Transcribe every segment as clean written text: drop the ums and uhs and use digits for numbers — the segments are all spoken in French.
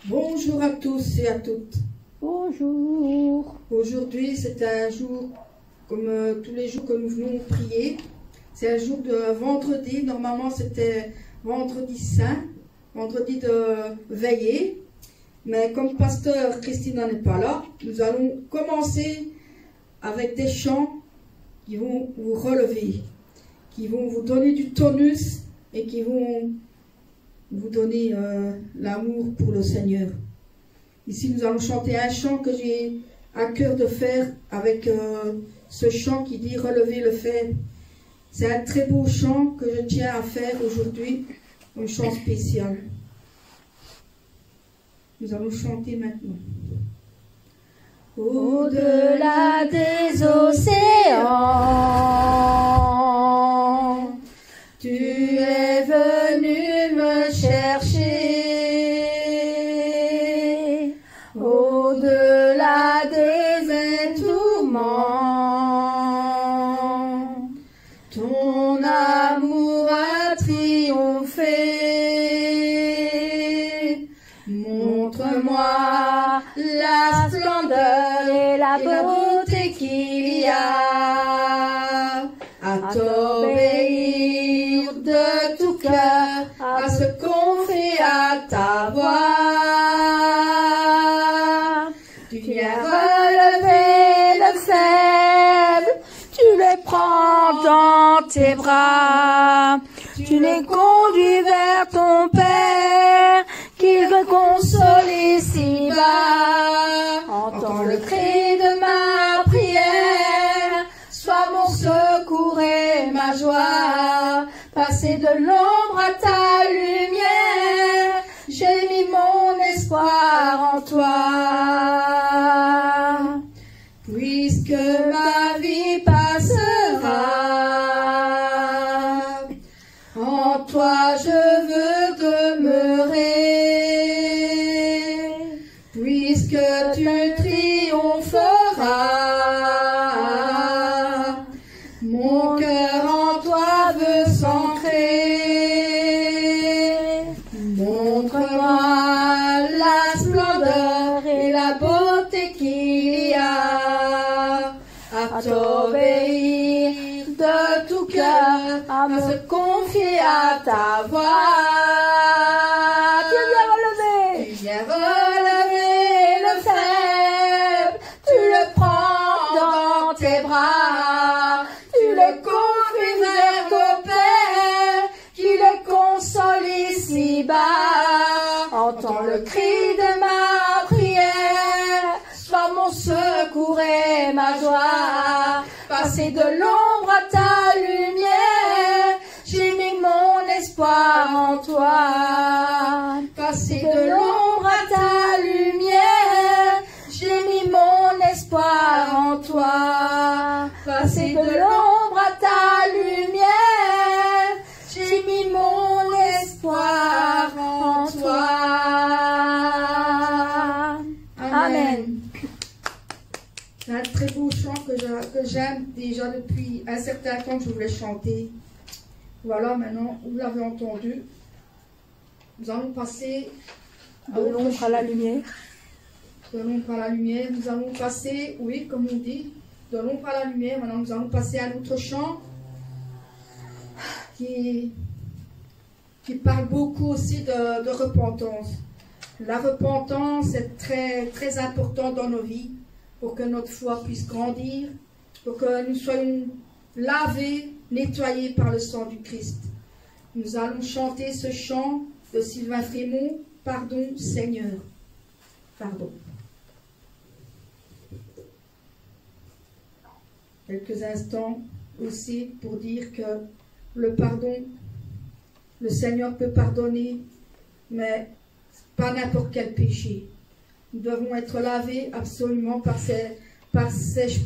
Bonjour à tous et à toutes. Bonjour. Aujourd'hui, c'est un jour, comme tous les jours que nous venons prier. C'est un jour de vendredi. Normalement, c'était vendredi saint, vendredi de veillée. Mais comme pasteur Christina n'est pas là, nous allons commencer avec des chants qui vont vous relever, qui vont vous donner du tonus et qui vont vous donner l'amour pour le Seigneur. Ici, nous allons chanter un chant que j'ai à cœur de faire avec ce chant qui dit « Relevez le fait ». C'est un très beau chant que je tiens à faire aujourd'hui, un chant spécial. Nous allons chanter maintenant. Au-delà des océans, tu es venu me chercher. Au-delà des tourments, ton amour a triomphé. Montre-moi la splendeur et la beauté qu'il y a à t'obéir de tout cœur, à se confier à ta voix. Tu viens relever le faible, tu les prends dans tes bras, tu les conduis vers ton Père, qu'il veut consoler ici-bas. Entends le cri de ma prière, sois mon secours et ma joie. Passer de l'ombre à ta lumière, j'ai mis mon espoir en toi. Puisque ma vie passera, en toi je veux demeurer. Puisque tu triompheras, mon cœur en toi veut s'ancrer. Montre-moi la splendeur et la beauté qu'il y a à t'obéir de tout cœur, à me confier à ta voix. Tu viens relever le faible, tu le prends dans tes bras, tu le conduis vers ton Père, qui le console ici-bas. Entends le cri de ma prière, sois mon secours et ma joie. Passer de l'ombre à ta lumière, j'ai mis mon espoir en toi. Passer de l'ombre à ta lumière, j'ai mis mon espoir en toi. Passer de l'ombre à ta lumière, j'ai mis mon espoir en toi. Amen. C'est un très beau chant que j'aime déjà depuis un certain temps que je voulais chanter. Voilà, maintenant, vous l'avez entendu. Nous allons passer De l'ombre à la lumière. De l'ombre à la lumière. Nous allons passer, oui, comme on dit, de l'ombre à la lumière. Maintenant, nous allons passer à un autre chant qui parle beaucoup aussi de repentance. La repentance est très, très importante dans nos vies pour que notre foi puisse grandir, pour que nous soyons lavés, nettoyés par le sang du Christ. Nous allons chanter ce chant de Sylvain Frémont, « Pardon Seigneur ». Pardon. Quelques instants aussi pour dire que le pardon, le Seigneur peut pardonner, mais pas n'importe quel péché. Nous devons être lavés absolument par ces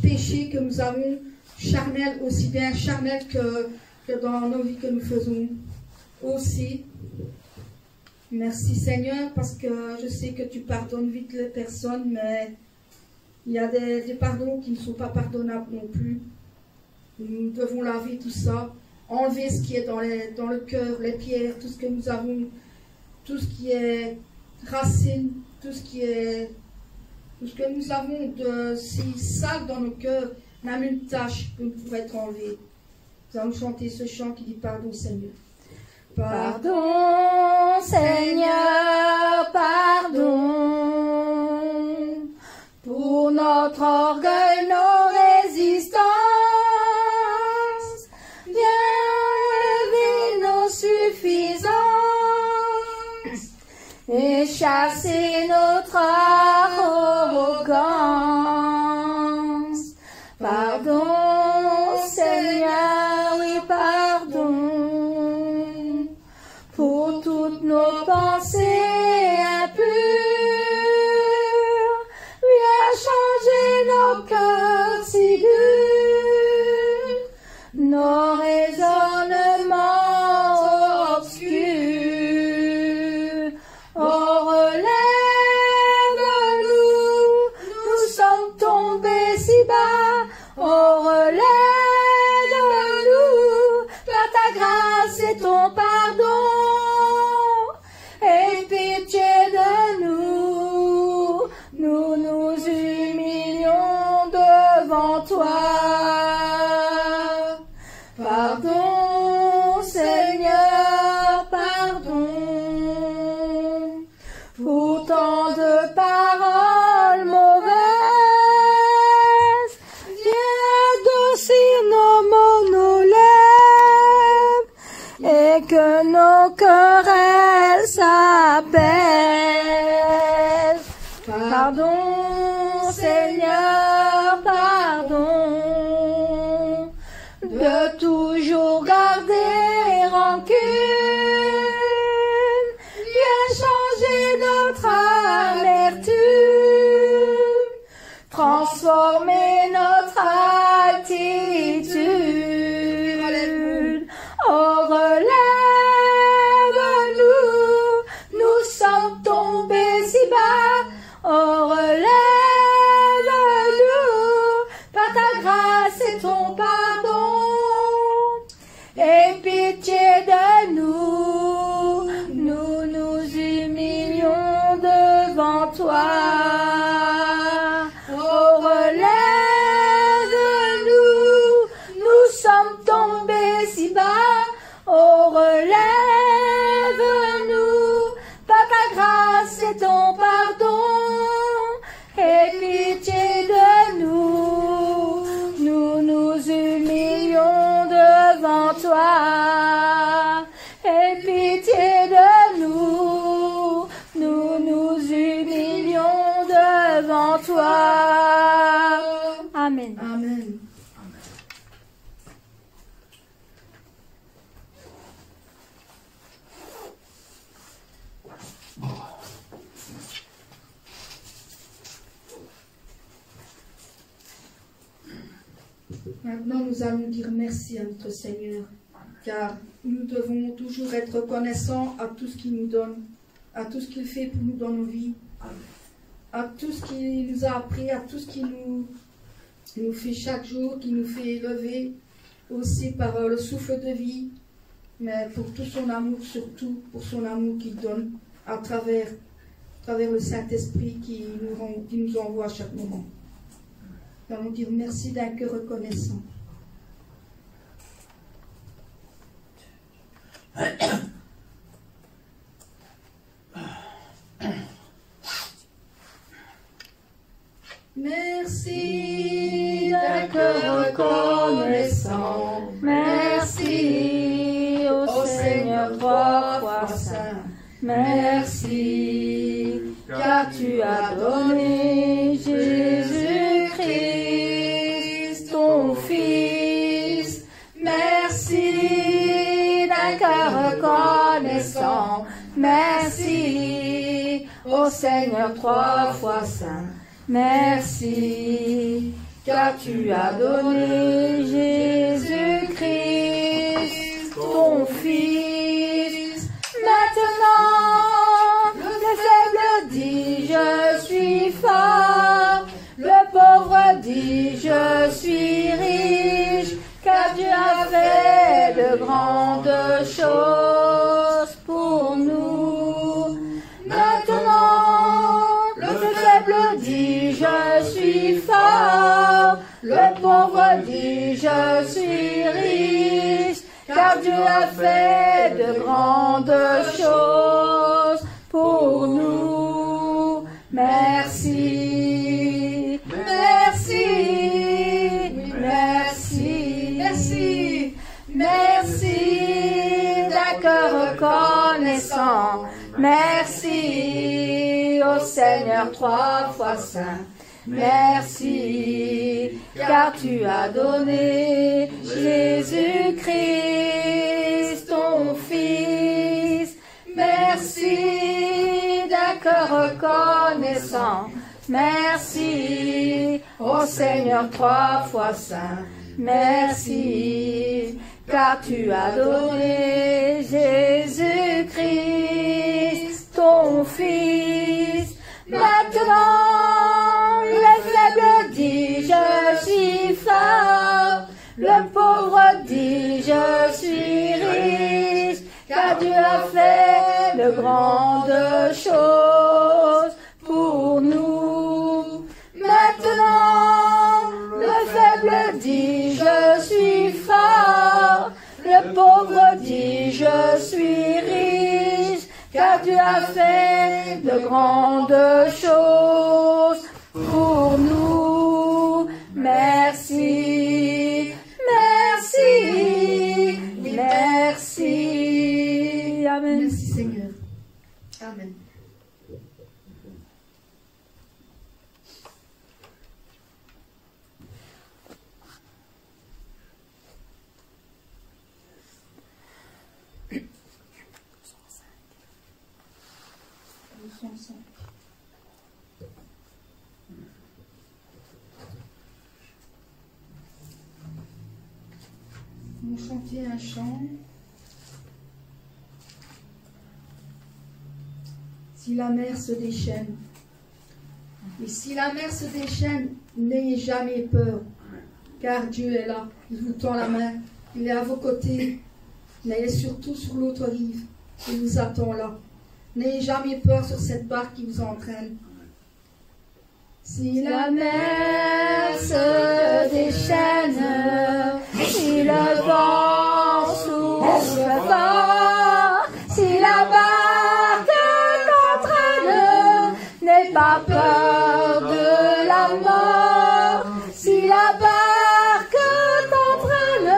péchés que nous avons charnels, aussi bien charnels que dans nos vies que nous faisons aussi. Merci Seigneur, parce que je sais que tu pardonnes vite les personnes, mais il y a des pardons qui ne sont pas pardonnables non plus. Nous devons laver tout ça, enlever ce qui est dans le cœur, les pierres, tout ce que nous avons, tout ce qui est racine tout ce que nous avons de si sale dans nos cœurs, même une tâche pour être enlevée. Nous allons chanter ce chant qui dit pardon Seigneur. Pardon Seigneur, pardon pour notre orgueil, nos résistances. Viens enlever nos suffisances et chasser notre arrogance. Pardon Seigneur, oui pardon pour toutes nos pensées impures. Viens changer nos cœurs si durs, nos raisonnements obscurs. Oh, relève-nous, nous sommes tombés si bas. Oh, relève-nous, par ta grâce et ton pardon. Aie pitié de nous, nous nous humilions devant toi. Pardon, Seigneur, pardon, pour tant de paroles mauvaises. Viens adoucir nos mots, nos lèvres, et que nos querelles s'apaisent. Pardon, Seigneur, pardon, de toujours garder rancune. Viens changer notre amertume, transformer notre attitude. Oh, relève-nous, nous sommes tombés si bas. Oh, relève-nous, par ta grâce et ton pardon. Aie pitié de nous, nous nous humilions devant toi. Oh, relève-nous, nous sommes tombés si bas. Oh, relève-nous, par ta grâce et ton pardon. Aie pitié de nous, nous nous humilions devant toi. Aie pitié de nous, nous nous humilions devant toi. Amen. Amen. Maintenant, nous allons dire merci à notre Seigneur, car nous devons toujours être reconnaissants à tout ce qu'il nous donne, à tout ce qu'il fait pour nous dans nos vies, à tout ce qu'il nous a appris, à tout ce qu'il nous fait chaque jour, qui nous fait lever aussi par le souffle de vie, mais pour tout son amour, surtout pour son amour qu'il donne à travers le Saint-Esprit qui nous envoie à chaque moment. Nous allons dire merci d'un cœur reconnaissant. Merci d'un cœur reconnaissant. Merci au Seigneur trois fois saint. Merci car tu as donné Jésus-Christ, ton Fils. Merci d'un cœur reconnaissant. Merci au Seigneur trois fois saint. Merci car tu as donné Jésus-Christ, ton Fils. Maintenant, le faible dit je suis fort, le pauvre dit je suis riche, car Dieu a fait de grandes choses pour nous. Maintenant, pauvre dit je suis riche, car Dieu a fait de grandes choses pour nous. Merci, merci, merci, merci, merci d'un cœur reconnaissant. Merci au Seigneur 3 fois saint. Merci, car tu as donné Jésus-Christ, ton Fils. Merci d'un cœur reconnaissant. Merci, ô Seigneur 3 fois saint. Merci, car tu as donné Jésus-Christ, ton Fils. Maintenant, le faible dit je suis fort, le pauvre dit je suis riche, car Dieu a fait de grandes choses pour nous. Maintenant, le faible dit je suis fort, le pauvre dit je suis riche, car Dieu a fait de grandes choses pour nous. Merci, merci, merci. Amen. Merci Seigneur. Amen. On chantait un chant. Si la mer se déchaîne, et si la mer se déchaîne, n'ayez jamais peur, car Dieu est là, il vous tend la main, il est à vos côtés, n'ayez surtout sur l'autre rive, il vous attend là. N'ayez jamais peur sur cette barque qui vous entraîne. Si La mer se déchaîne, si le vent souffle fort, si la barque t'entraîne, n'aie pas peur de la mort. Si la barque t'entraîne,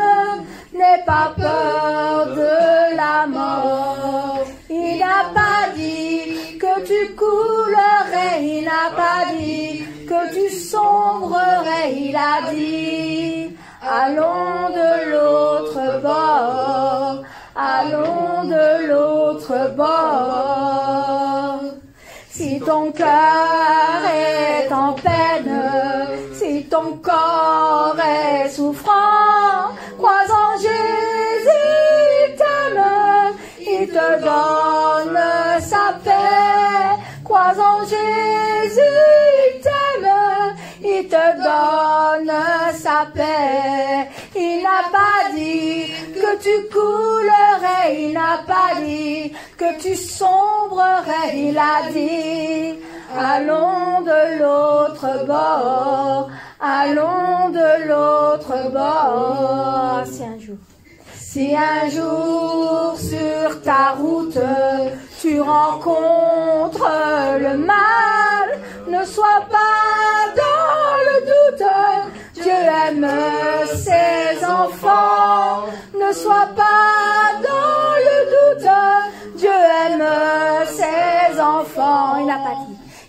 n'aie pas peur de la mort. Il n'a pas dit que tu coulerais, il n'a pas dit que tu sombrerais, il a dit allons de l'autre bord, allons de l'autre bord. Si ton cœur est en peine, si ton corps est souffrant, crois en Jésus, il t'aime, il te donne sa paix. Crois en Jésus, il t'aime, il te donne sa paix. Il n'a pas dit que tu coulerais, il n'a pas dit que tu sombrerais, il a dit allons de l'autre bord, allons de l'autre bord. Si un jour sur ta route tu rencontres le mal, ne sois pas dans le doute, Dieu aime ses enfants. Ne sois pas dans le doute, Dieu aime ses enfants.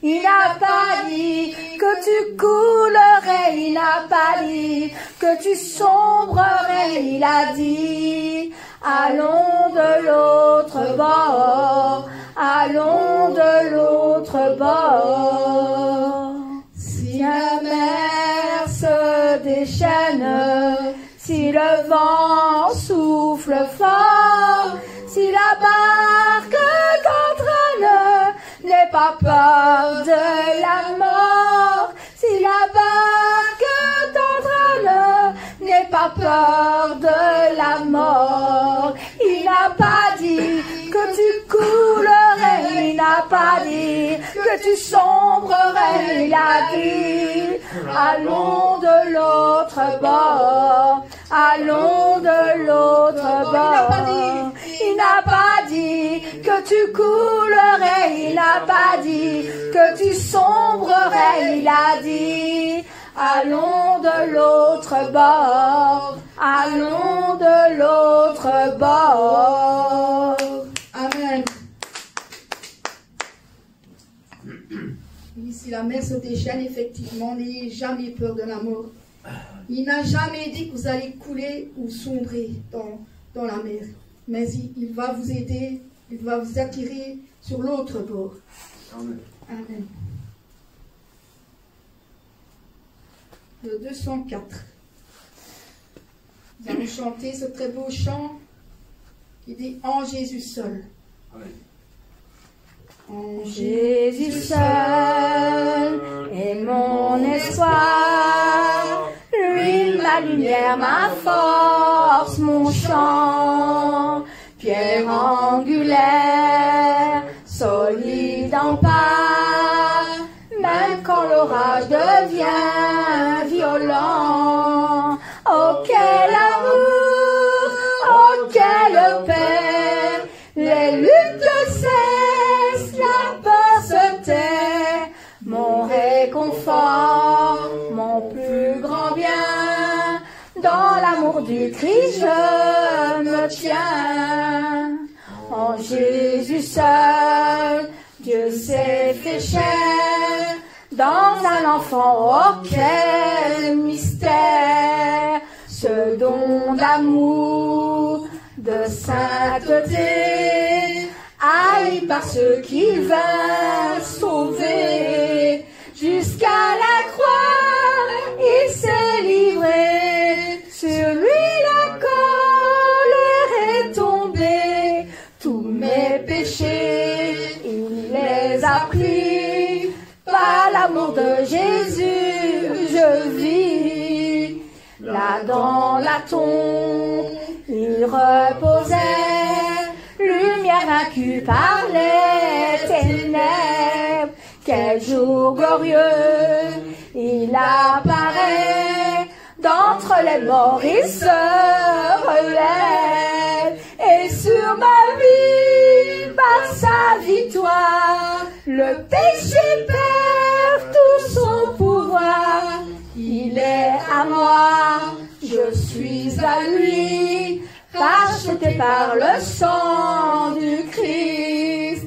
Il n'a pas dit que tu coulerais, il n'a pas dit que tu sombrerais, il a dit allons de l'autre bord, allons de l'autre bord. Si la mer se déchaîne, si le vent souffle fort, si la barque t'entraîne, n'aie pas peur de la mort. Si la barque t'entraîne, n'aie pas peur de la mort. Il n'a pas dit que tu coulerais, il n'a n'a pas dit que tu sombrerais, il a dit, allons de l'autre bord, allons de l'autre bord. Il n'a pas dit que tu coulerais, il n'a pas dit que tu sombrerais, il a dit, allons de l'autre bord, allons de l'autre bord. Amen. Si la mer se déchaîne, effectivement, n'ayez jamais peur de la mort. Il n'a jamais dit que vous allez couler ou sombrer dans la mer. Mais il va vous aider, il va vous attirer sur l'autre bord. Amen. Amen. Le 204. Nous allons chanter ce très beau chant qui dit « En Jésus seul ». Amen. En Jésus seul est mon espoir, lui ma lumière, ma force, mon chant, pierre angulaire, solide en part, même quand l'orage devient violent. Oh quel amour, oh quelle paix, les luttes cessent, la peur se tait, mon réconfort, mon plus grand bien, dans l'amour du Christ je me tiens. En Jésus seul, Dieu s'est fait chair, dans un enfant, oh quel mystère, ce don d'amour, de sainteté, haï par ceux qu'il vint sauver, jusqu'à la croix, il s'est livré, sur lui la colère est tombée, tous mes péchés, il les a pris, par l'amour de Jésus, je vis, là dans la tombe, il reposait, lumière vaincue par les ténèbres. Quel jour glorieux, il apparaît, d'entre les morts il se relève, et sur ma vie, par sa victoire, le péché perd tout son pouvoir. Il est à moi, je suis à lui, racheté par le sang du Christ.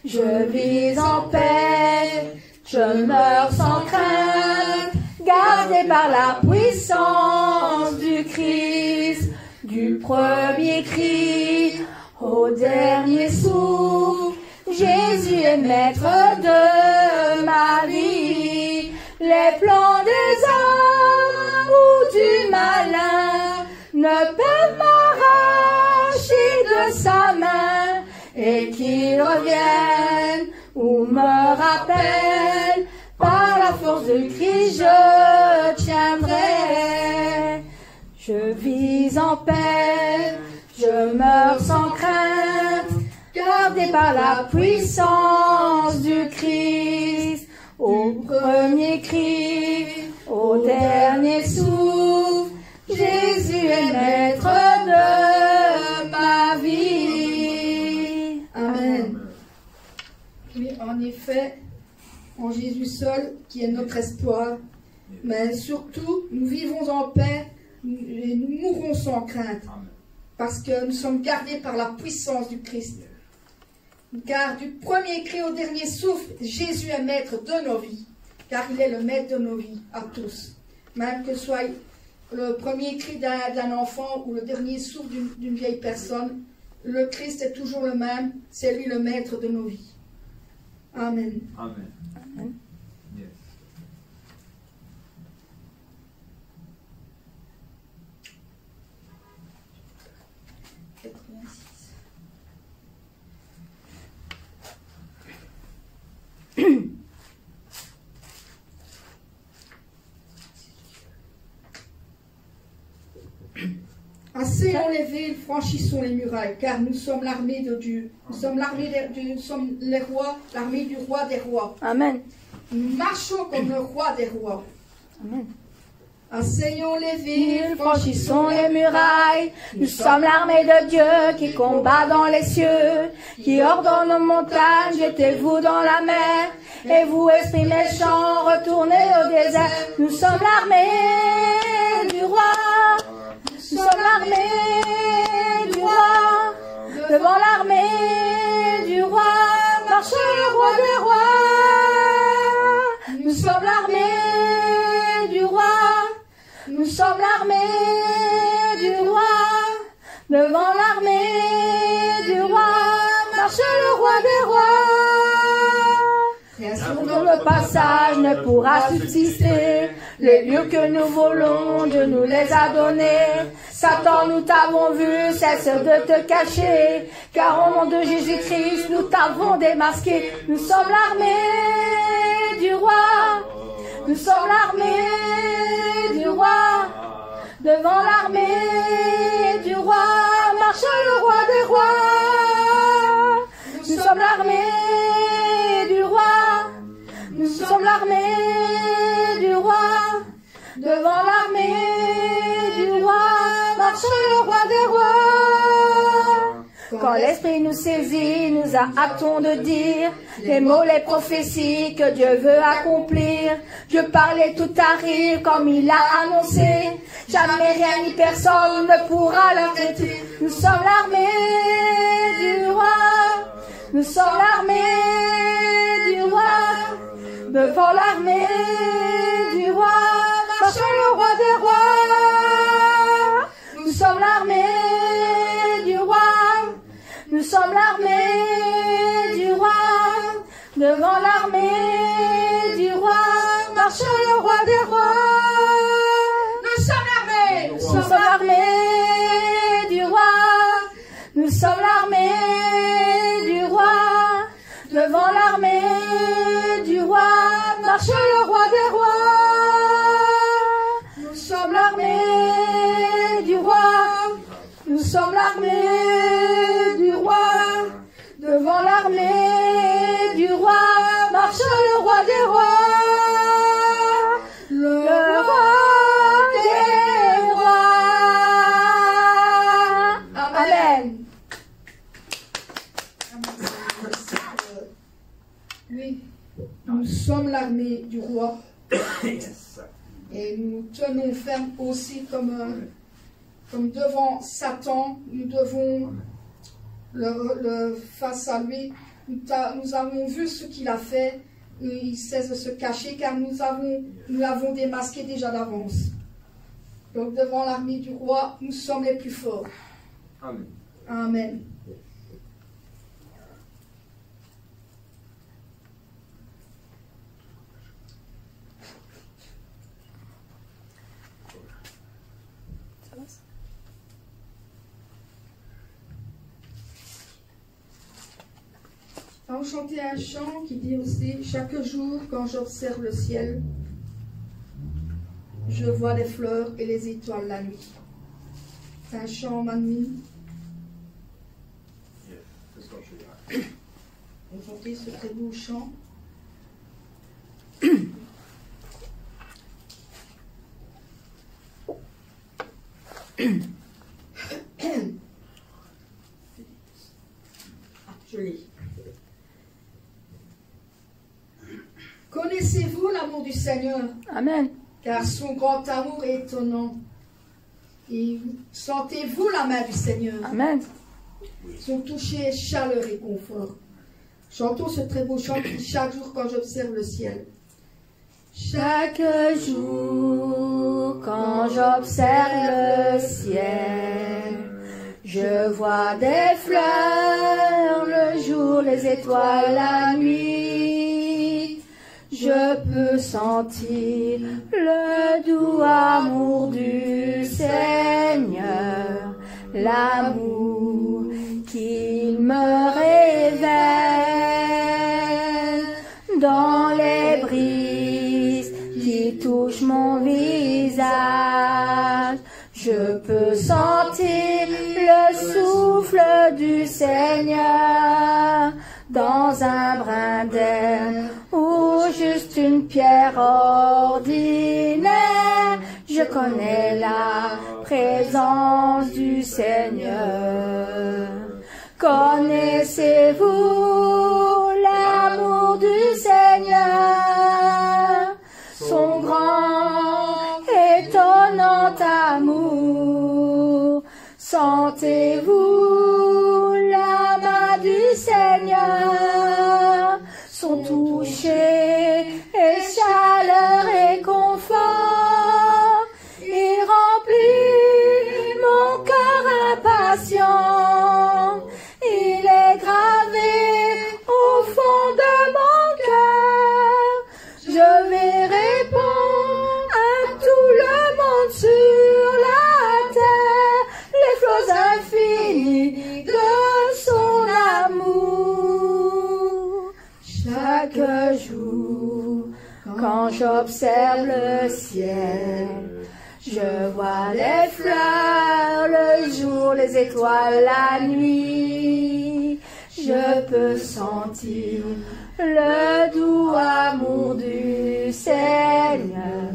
Je vis en paix, je meurs sans crainte, gardé par la puissance du Christ. Du premier cri au dernier souffle, Jésus est maître de ma vie. Les plans des hommes ou du malin ne peuvent m'arracher de sa main, et qu'il revienne ou me rappelle, par la force de Christ je tiendrai. Je vis en paix, je meurs sans crainte, gardé par la puissance du Christ. Au premier cri, au dernier souffle, Jésus est maître de ma vie. Amen. Oui, en effet, en Jésus seul, qui est notre espoir, mais surtout, nous vivons en paix et nous mourrons sans crainte, parce que nous sommes gardés par la puissance du Christ. Car du premier cri au dernier souffle, Jésus est maître de nos vies, car il est le maître de nos vies, à tous. Même que ce soit le premier cri d'un enfant ou le dernier souffle d'une vieille personne, le Christ est toujours le même, c'est lui le maître de nos vies. Amen. Amen. Amen. Yes. Assez les villes, franchissons les murailles, car nous sommes l'armée de Dieu. Nous sommes les rois, l'armée du roi des rois. Amen. Nous marchons comme le roi des rois. Amen. Asseyons les villes, Franchissons les murailles, nous sommes l'armée de Dieu qui combat dans les cieux, qui ordonne aux montagnes, jetez-vous dans la mer, et vous, esprits méchants, retournez au désert. Nous sommes l'armée du roi, nous sommes l'armée du roi, devant l'armée du roi, marche le roi des rois. Nous sommes l'armée du roi. Nous sommes l'armée du roi, devant l'armée du roi, marche le roi des rois. Sur le passage ne pourra subsister, les lieux que nous volons, Dieu nous les a donnés. Satan, nous t'avons vu, cesse de te cacher, car au nom de Jésus-Christ, nous t'avons démasqué. Nous sommes l'armée du roi, nous sommes l'armée du roi, devant l'armée du roi, marche le roi des rois. Nous sommes l'armée du roi, nous sommes l'armée du roi, devant l'armée du roi, marche le roi des rois. Quand l'Esprit nous saisit, nous hâtons de dire les mots, les prophéties que Dieu veut accomplir. Dieu parlait, tout arrive comme il a annoncé. Jamais rien ni personne ne pourra l'arrêter. Nous sommes l'armée du roi. Nous sommes l'armée du roi. Devant l'armée du roi, marche le roi des rois. Nous sommes l'armée du roi. Nous sommes l'armée du roi, devant l'armée du roi, marche le roi des rois. Nous sommes l'armée, nous sommes l'armée du roi, nous sommes l'armée du roi, devant l'armée du roi, marche le roi des rois. Nous sommes l'armée du roi, nous sommes l'armée du roi, devant l'armée du roi, marche le roi des rois, le roi des rois. Amen. Oui, nous sommes l'armée du roi et nous tenons ferme aussi comme devant Satan, nous devons le face à lui. Nous avons vu ce qu'il a fait, il cesse de se cacher car nous l'avons démasqué déjà d'avance. Donc devant l'armée du roi, nous sommes les plus forts. Amen. Amen. On va chanter un chant qui dit aussi: chaque jour quand j'observe le ciel, je vois les fleurs et les étoiles la nuit. C'est un chant magnifique. On va chanter ce très beau chant. Joli. Connaissez-vous l'amour du Seigneur? Amen. Car son grand amour est étonnant. Et sentez-vous la main du Seigneur? Amen. Son toucher est chaleur et confort. Chantons ce très beau chant qui dit: chaque jour quand j'observe le ciel. Chaque jour quand j'observe le ciel, je vois des fleurs le jour, les étoiles la nuit. Je peux sentir le doux amour du Seigneur, l'amour qu'il me révèle dans les brises qui touchent mon visage. Je peux sentir du Seigneur, dans un brin d'herbe ou juste une pierre ordinaire, je connais la présence du Seigneur. Connaissez-vous l'amour du Seigneur, son grand, étonnant amour? Sentez-vous la main du Seigneur, son toucher et chaleur et confort? Il remplit mon cœur impatient, il est gravé au fond de mon cœur. Je vais répondre à tout le monde sur la terre les flots infinis de son amour. Chaque jour, quand j'observe le ciel, je vois les fleurs le jour, les étoiles la nuit. Je peux sentir le doux amour du Seigneur,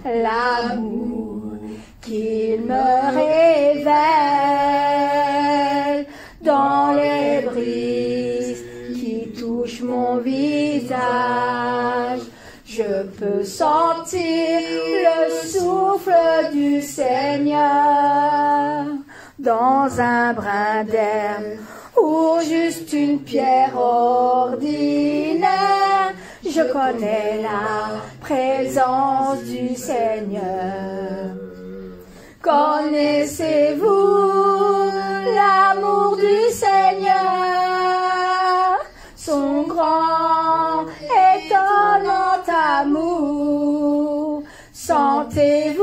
l'amour qu'il me révèle dans les brises qui touchent mon visage. Je peux sentir le souffle du Seigneur dans un brin d'herbe ou juste une pierre ordinaire. Je connais la présence du Seigneur. Connaissez-vous l'amour du Seigneur, son grand, étonnant amour? Sentez-vous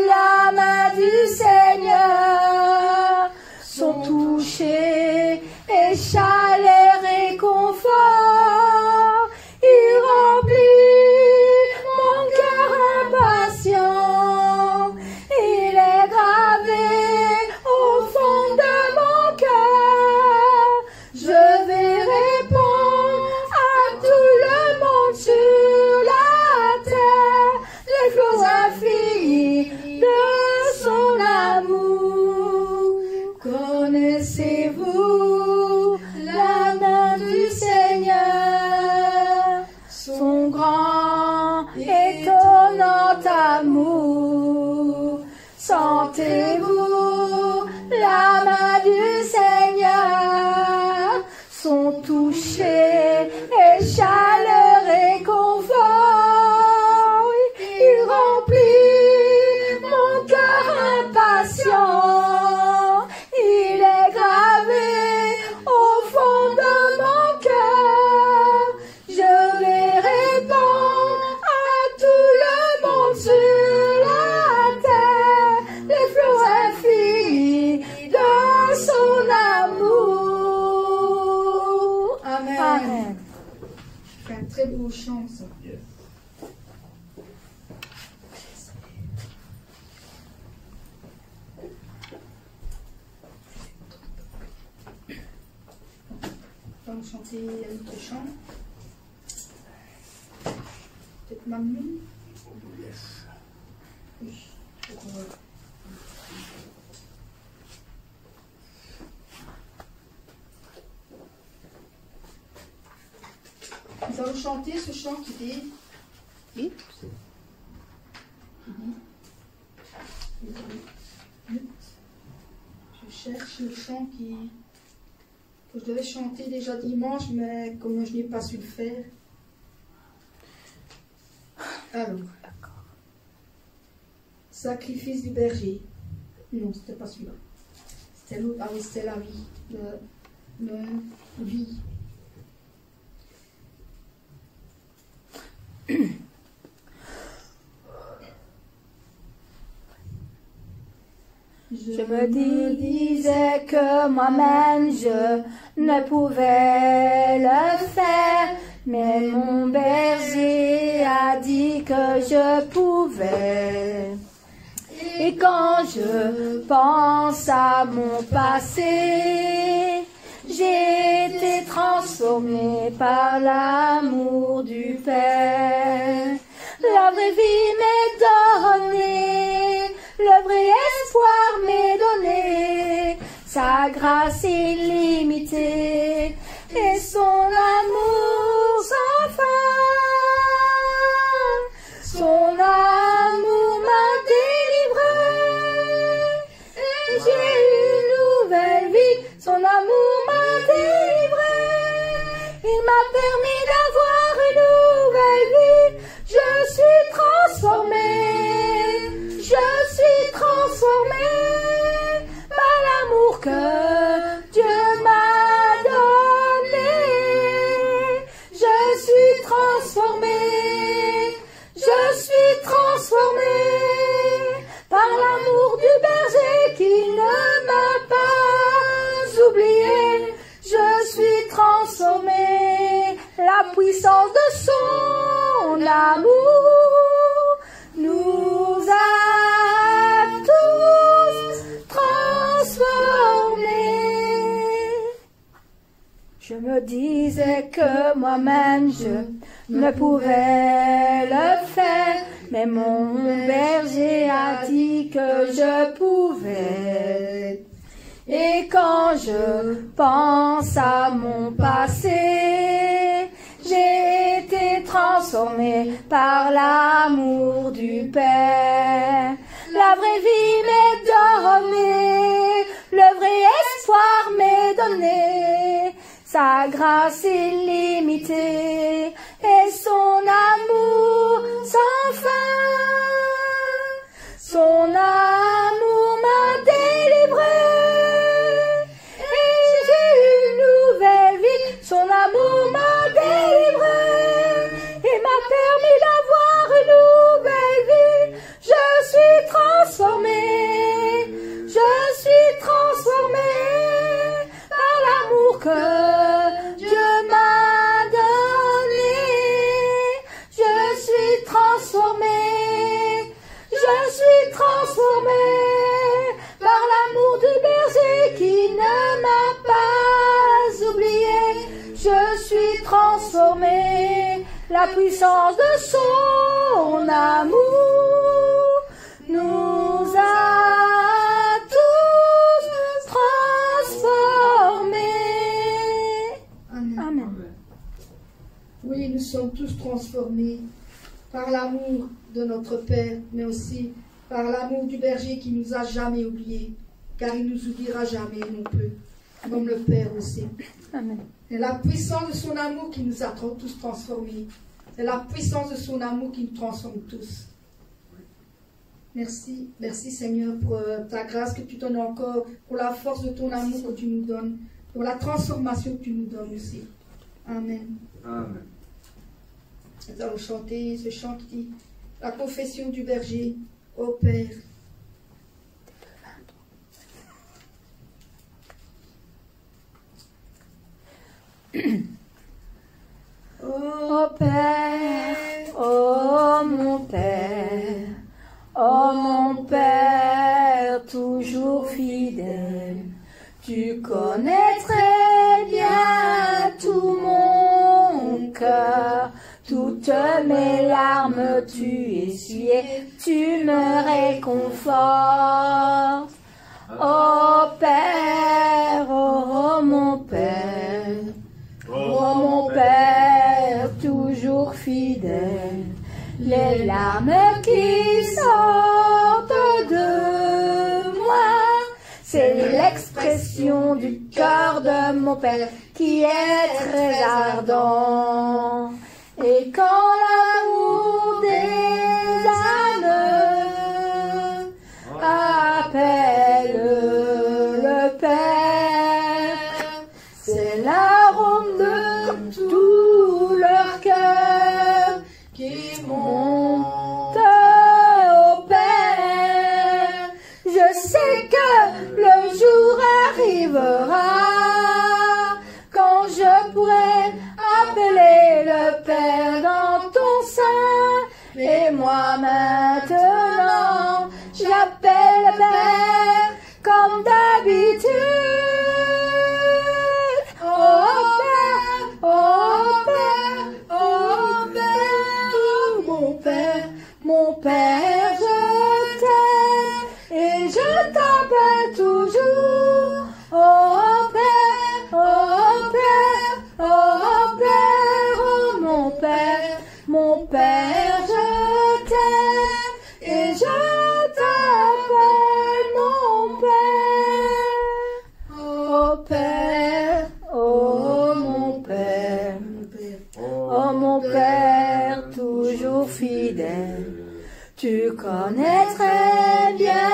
la main du Seigneur, son toucher et chaleur et confort? Il remplit mon cœur impatient, il est gravé au fond de mon cœur. Je vais répondre à tout le monde sur la terre les flots infinis de son amour. Connaissez-vous la main du Seigneur, son grand, étonnant amour? Sentez-vous la main du Seigneur, son toucher et chaleur et confort? Il remplit mon cœur impatient, il est gravé au fond de mon cœur. Je vais répondre à tout le monde sur la terre les flots infinis de son amour. Amen. Amen. C'est un très beau chant, ça. On va chanter un autre chant. Peut-être Mamie? Oui. Nous allons chanter ce chant qui dit. Oui. Je cherche le chant que je devais chanter déjà dimanche, mais comme je n'ai pas su le faire. Alors. Sacrifice du berger. Non, c'était pas celui-là. C'était l'autre. Ah oui, c'était la vie. Le vie. Je me disais que moi-même je ne pouvais le faire, mais mon berger a dit que je pouvais. Et quand je pense à mon passé, j'ai été transformée par l'amour du Père. La vraie vie m'est donnée, le vrai espoir m'est donné, sa grâce illimitée et son amour sans fin. Son amour m'a délivré et j'ai une nouvelle vie. Son amour m'a délivré, il m'a permis d'avoir une nouvelle vie. Je suis transformée, par l'amour que Dieu m'a donné. Je suis transformée par l'amour du berger qui ne m'a pas oublié. Je suis transformée, la puissance de son amour nous a tous transformés. Je me disais que moi-même je ne pouvais le faire, mais mon berger a dit que je pouvais. Et quand je pense à mon passé, j'ai été transformée par l'amour du Père. La vraie vie m'est donnée, le vrai espoir m'est donné, sa grâce illimitée et son amour sans fin. Son amour m'a délivré et j'ai une nouvelle vie. Son amour m'a délivré et m'a permis d'avoir une nouvelle vie. Je suis transformée par l'amour que Dieu m'a donné. Je suis transformée par l'amour du berger qui ne m'a pas oublié. Je suis transformée, la puissance de son amour nous a tous transformés. Amen. Oui, nous sommes tous transformés par l'amour de notre Père, mais aussi par l'amour du berger qui nous a jamais oubliés, car il nous oubliera jamais non plus, comme le Père aussi. Amen. C'est la puissance de son amour qui nous a tous transformés. C'est la puissance de son amour qui nous transforme tous. Merci, merci Seigneur pour ta grâce que tu donnes encore, pour la force de ton amour que tu nous donnes, pour la transformation que tu nous donnes aussi. Amen. Amen. Nous allons chanter ce chant qui dit la confession du berger au Père. Ô Père, ô mon Père, ô mon Père, toujours fidèle, tu connais très bien tout mon cœur, toutes mes larmes tu essuyais, tu me réconfortes. Ô Père, ô mon Père, ô mon Père, toujours fidèle, les larmes qui sortent de moi, c'est l'expression du cœur de mon Père qui est très ardent. Et quand l'amour des âmes appelle le Père, c'est l'arôme de tout leur cœur qui monte au Père. Je sais que le jour arrivera quand je pourrai appeler le Père dans ton sein. Et moi maintenant, j'appelle mon Père, toujours fidèle. Tu connais très bien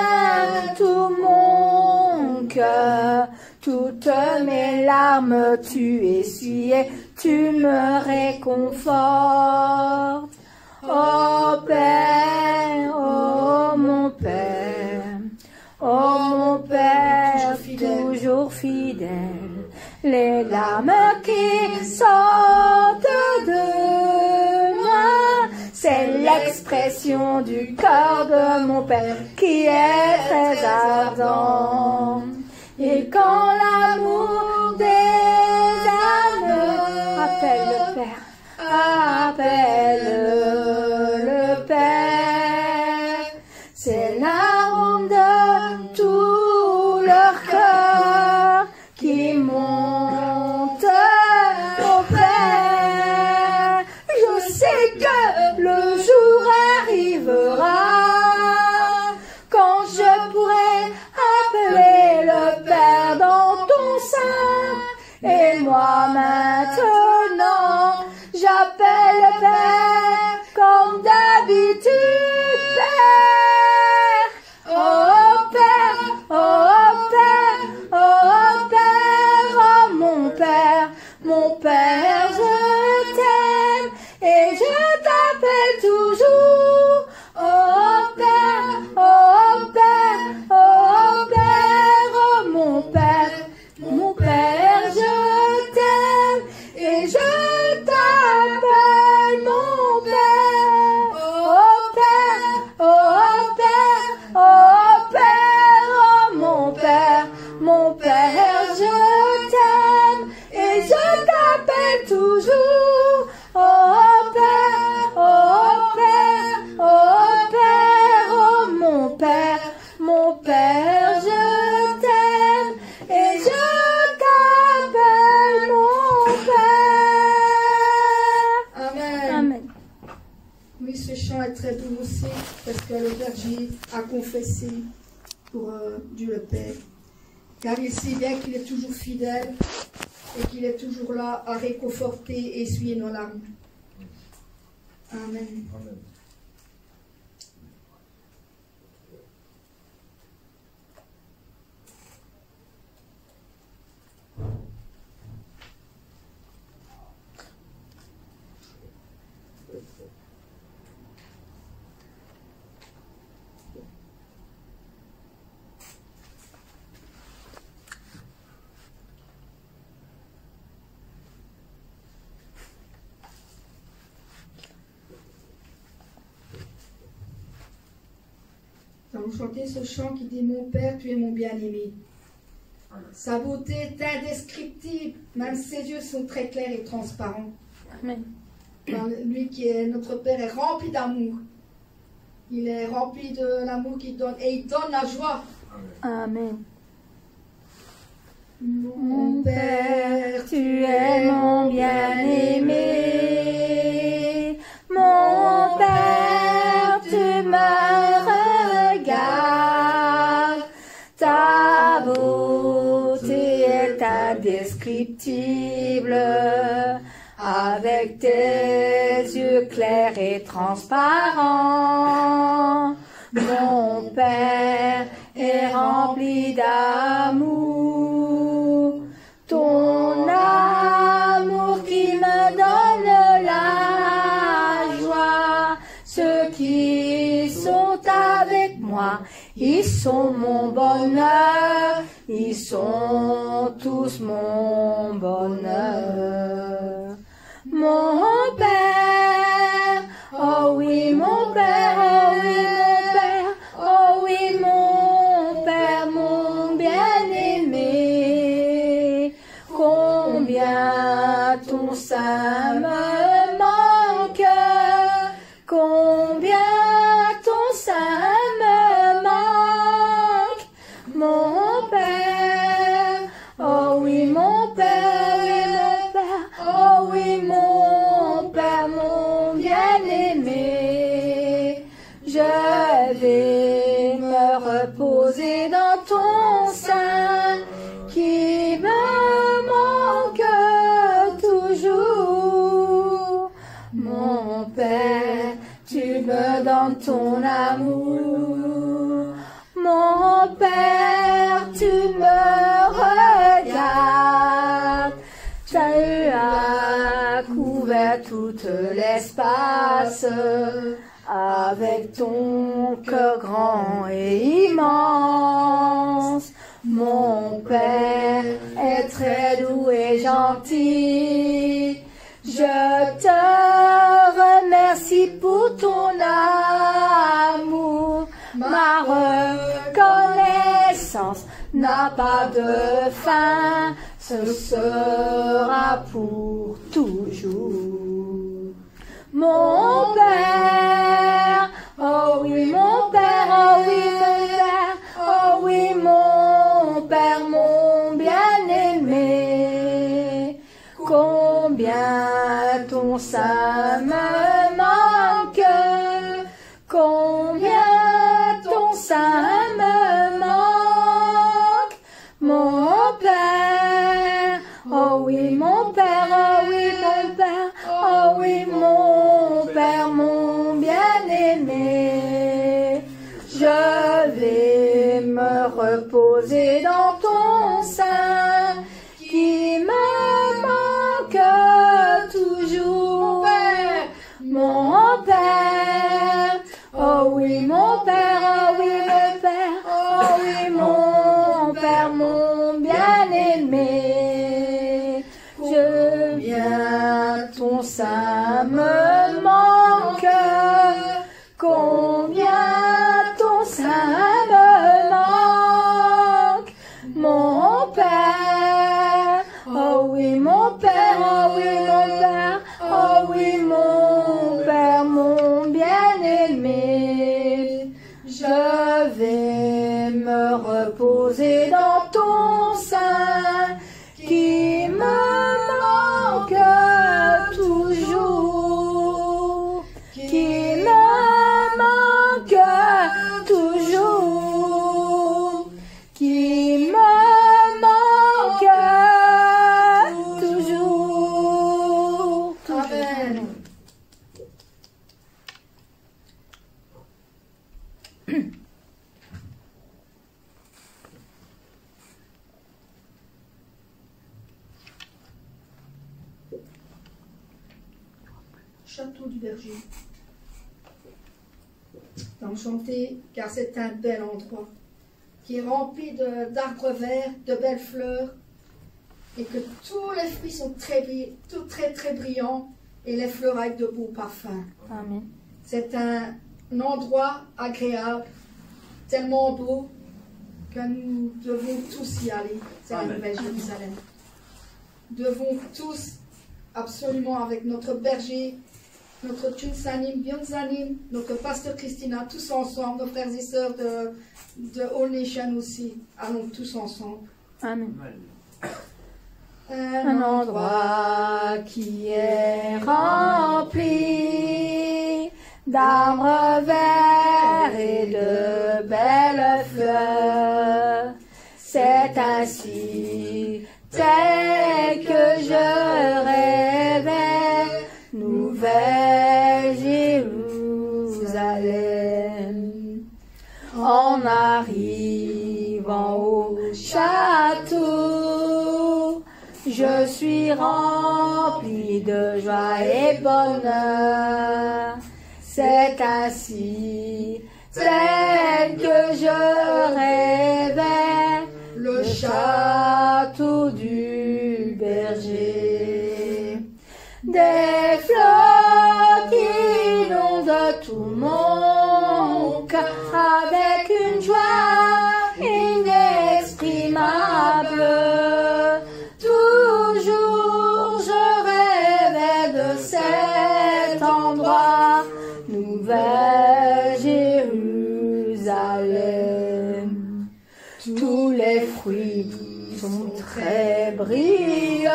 tout mon cœur, toutes mes larmes tu essuyais, tu me réconfortes. Oh Père, oh mon Père, oh mon Père, toujours fidèle, les larmes qui sortent de moi, c'est l'expression du cœur de mon Père qui est très ardent. Et quand l'amour des âmes appelle le Père, appelle le Père, c'est l'arôme de tout leur cœur qui monte au Père. Je sais que le jour arrivera quand je pourrai appeler le Père dans ton sein. Et moi maintenant, j'appelle le Père comme d'habitude, Père. Oh Père, oh Père, oh Père, oh mon Père, je t'aime et je t'appelle toujours. Oh Père, oh Père, oh Père, oh mon Père, je t'aime et je t'appelle mon Père. Oh Père, oh Père, oh Père, oh mon Père, je t'aime et je t'appelle toujours. Oh Père, oh Père, oh Père, oh mon Père, je t'aime et je t'appelle mon Père. Amen. Amen. Oui, ce chant est très beau aussi parce que le berger a confessé pour Dieu le Père. Car il sait bien qu'il est toujours fidèle et qu'il est toujours là à réconforter et essuyer nos larmes. Amen. Amen. Nous allons chanter ce chant qui dit « Mon Père, tu es mon bien-aimé ». Sa beauté est indescriptible, même ses yeux sont très clairs et transparents. Amen. Car lui qui est notre Père est rempli d'amour. Il est rempli de l'amour qu'il donne et il donne la joie. Amen. Mon Père, Tu es mon bien-aimé, mon Père, tu me regardes, ta beauté est indescriptible, avec tes yeux clairs et transparents. Mon Père est rempli d'amour, ton amour qui me donne la joie. Ceux qui sont avec moi, ils sont mon bonheur, ils sont tous mon bonheur. Mon Père, oh oui mon Père, oh oui mon Père, oh oui mon Père, mon bien-aimé, combien ton sein me manque, combien ton sein me manque, mon Père, oh oui mon Père, oh oui mon Père, mon bien-aimé, je vais me reposer dans ton sein qui me manque toujours. me donnes ton amour. Mon Père, tu me regardes, tu as couvert tout l'espace avec ton cœur grand et immense. Mon Père est très doux et gentil. Je te remercie pour ton amour. Ma reconnaissance n'a pas de fin. Ce sera pour toujours. Mon Père, oh oui mon Père, oh oui mon Père, oh oui mon Père, mon bien-aimé. Combien ton sein me manque, combien ton sein me manque, mon Père, oh oui mon Père, oh oui mon Père, oh oui mon Père, mon bien-aimé. Je vais me reposer dans ton sein qui me manque toujours. Mon Père, oh oui mon Père, oh oui mon Père, oh oui mon Père, mon bien-aimé. Je viens, ton sein me manque, combien ton sein me manque, mon Père, oh oui mon Père, oh oui mon Père, oh oui mon Père, mon bien-aimé. Je vais me reposer dans ton sein qui me manque toujours, qui me manque toujours, qui me manque toujours. Amen. Château du Berger. Enchanté, car c'est un bel endroit qui est rempli d'arbres verts, de belles fleurs, et que tous les fruits sont très brillants et les fleurs avec de beaux parfums. Amen. C'est un endroit agréable, tellement beau que nous devons tous y aller. C'est la Nouvelle Jérusalem. Nous devons tous, absolument, avec notre berger, notre Tchunsanim, Bionzanim, notre pasteur Christina, tous ensemble, nos frères et sœurs de All Nation aussi, allons tous ensemble. Amen. Un endroit qui est rempli d'arbres verts et de belles fleurs. C'est ainsi tel que je rêvais, Nouvelle Jérusalem. En arrivant au château, je suis rempli de joie et bonheur. C'est ainsi tel que je rêvais, le château du berger. Des fleurs qui inondent tout mon cœur avec une joie inexprimable. Toujours je rêvais de cet endroit, Nouvelle Jérusalem. Tous les fruits sont très brillants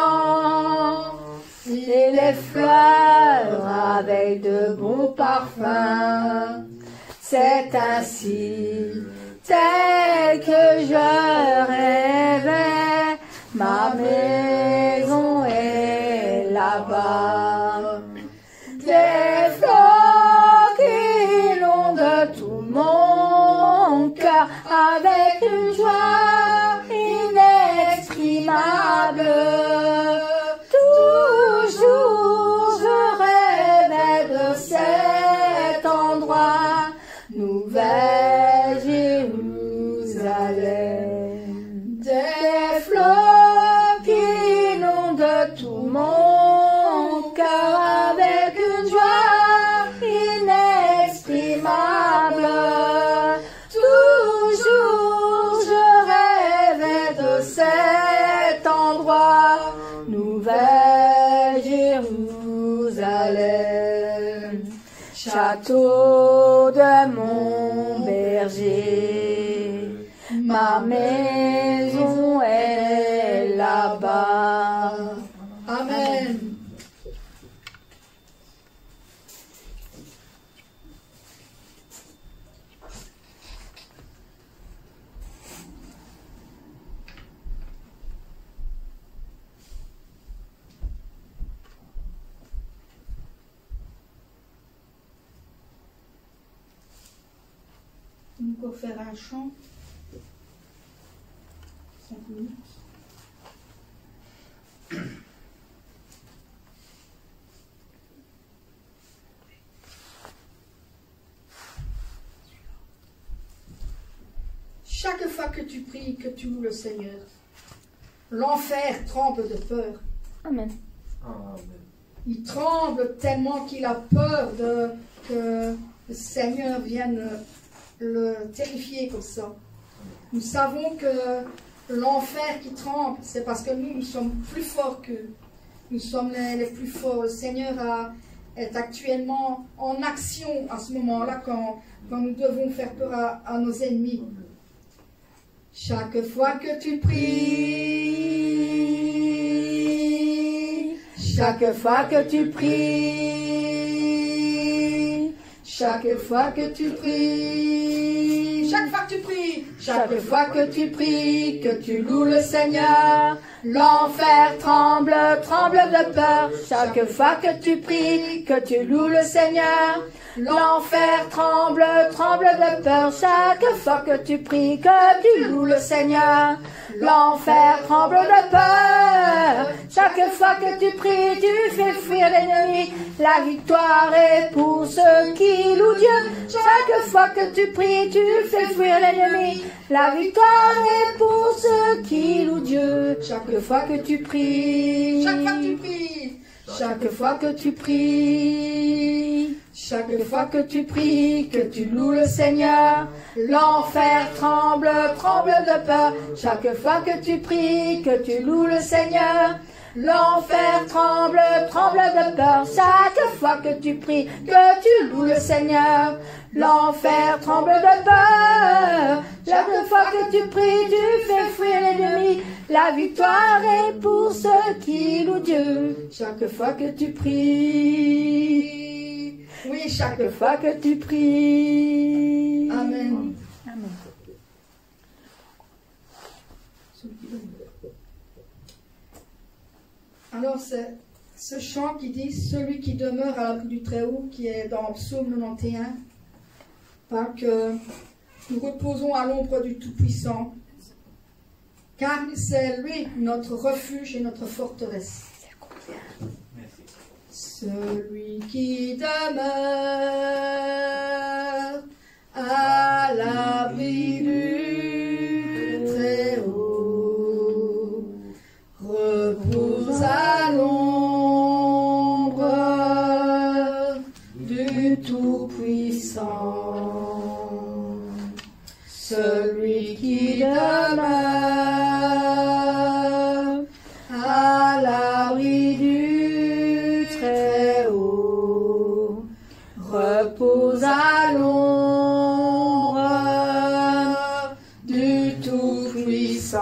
et les fleurs avec de bons parfums. C'est ainsi tel que je rêvais, ma maison est là-bas. Des fleurs qui cœur avec une joie inexprimable. Toujours je rêvais de cet endroit, Nouvelle Jérusalem. Des flots qui inondent tout mon cœur avec une joie inexprimable. Toujours je rêvais de cet endroit, Nouvelle Jérusalem. Château de mon berger, ma maison est là-bas. Amen. On peut faire un chant. 5 minutes. Chaque fois que tu pries, que tu loues le Seigneur, l'enfer tremble de peur. Amen. Il tremble tellement qu'il a peur que le Seigneur vienne le terrifier comme ça. Nous savons que l'enfer qui tremble, c'est parce que nous sommes plus forts qu'eux. Nous sommes les plus forts. Le Seigneur est actuellement en action à ce moment-là quand nous devons faire peur à nos ennemis. Chaque fois que tu pries, chaque fois que tu pries, chaque fois que tu pries, chaque fois que tu pries, chaque fois que tu pries, que tu loues le Seigneur, l'enfer tremble, tremble de peur. Chaque fois que tu pries, que tu loues le Seigneur, l'enfer tremble, tremble de peur. Chaque fois que tu pries, que tu loues le Seigneur, l'enfer tremble de peur. Chaque fois que tu pries, tu fais fuir l'ennemi. La victoire est pour ceux qui louent Dieu. Chaque fois que tu pries, tu fais fuir l'ennemi. La victoire est pour ceux qui louent Dieu. Chaque fois que tu pries, chaque fois que tu pries, chaque fois que tu pries, chaque fois que tu pries, que tu loues le Seigneur, l'enfer tremble, tremble de peur. Chaque fois que tu pries, que tu loues le Seigneur, l'enfer tremble, tremble de peur. Chaque fois que tu pries, que tu loues le Seigneur, l'enfer tremble de peur. Chaque fois que tu pries, tu fais fuir l'ennemi. La victoire est pour ceux qui louent Dieu. Chaque fois que tu pries, oui, chaque fois que tu pries. Amen. Amen. Alors c'est ce chant qui dit « Celui qui demeure à l'abri du Très-Haut » qui est dans Psaume 91, parle que nous reposons à l'ombre du Tout-Puissant, car c'est lui notre refuge et notre forteresse. Celui qui demeure à l'abri du Très-Haut repose à l'ombre du Tout-Puissant. Celui qui demeure à l'abri du Très-Haut repose à l'ombre du Tout-Puissant.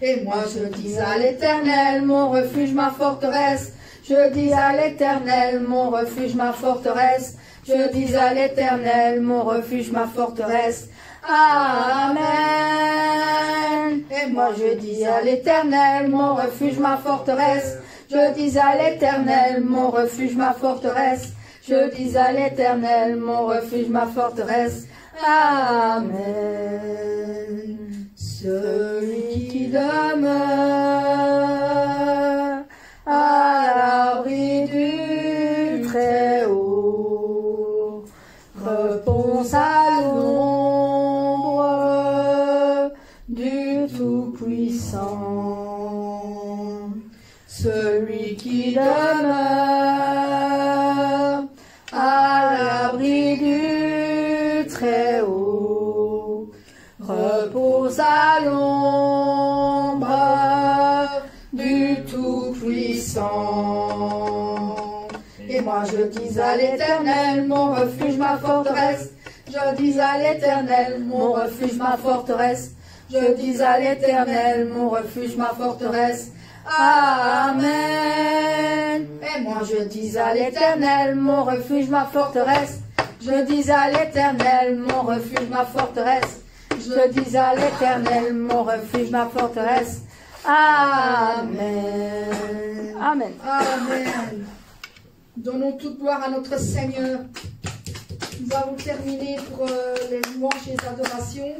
Et moi je dis à l'Éternel, mon refuge, ma forteresse. Je dis à l'Éternel, mon refuge, ma forteresse. Je dis à l'Éternel, mon refuge, ma forteresse. Amen. Et moi je dis à l'Éternel, mon refuge, ma forteresse. Je dis à l'Éternel, mon refuge, ma forteresse. Je dis à l'Éternel, mon refuge, ma forteresse. Amen. Celui qui demeure à l'abri du Très-Haut repose à l'ombre du Tout-Puissant. Celui qui demeure à l'abri du Très-Haut repose à l'ombre du Tout-Puissant. Et moi je dis à l'Éternel, mon refuge, ma forteresse. Je dis à l'Éternel, mon refuge, ma forteresse. Je dis à l'Éternel, mon refuge, ma forteresse. Amen. Et moi je dis à l'Éternel, mon refuge, ma forteresse. Je dis à l'Éternel, mon refuge, ma forteresse. Je dis à l'Éternel, mon refuge, ma forteresse. Amen. Amen. Amen. Donnons toute gloire à notre Seigneur. Nous avons terminé pour les louanges et les adorations.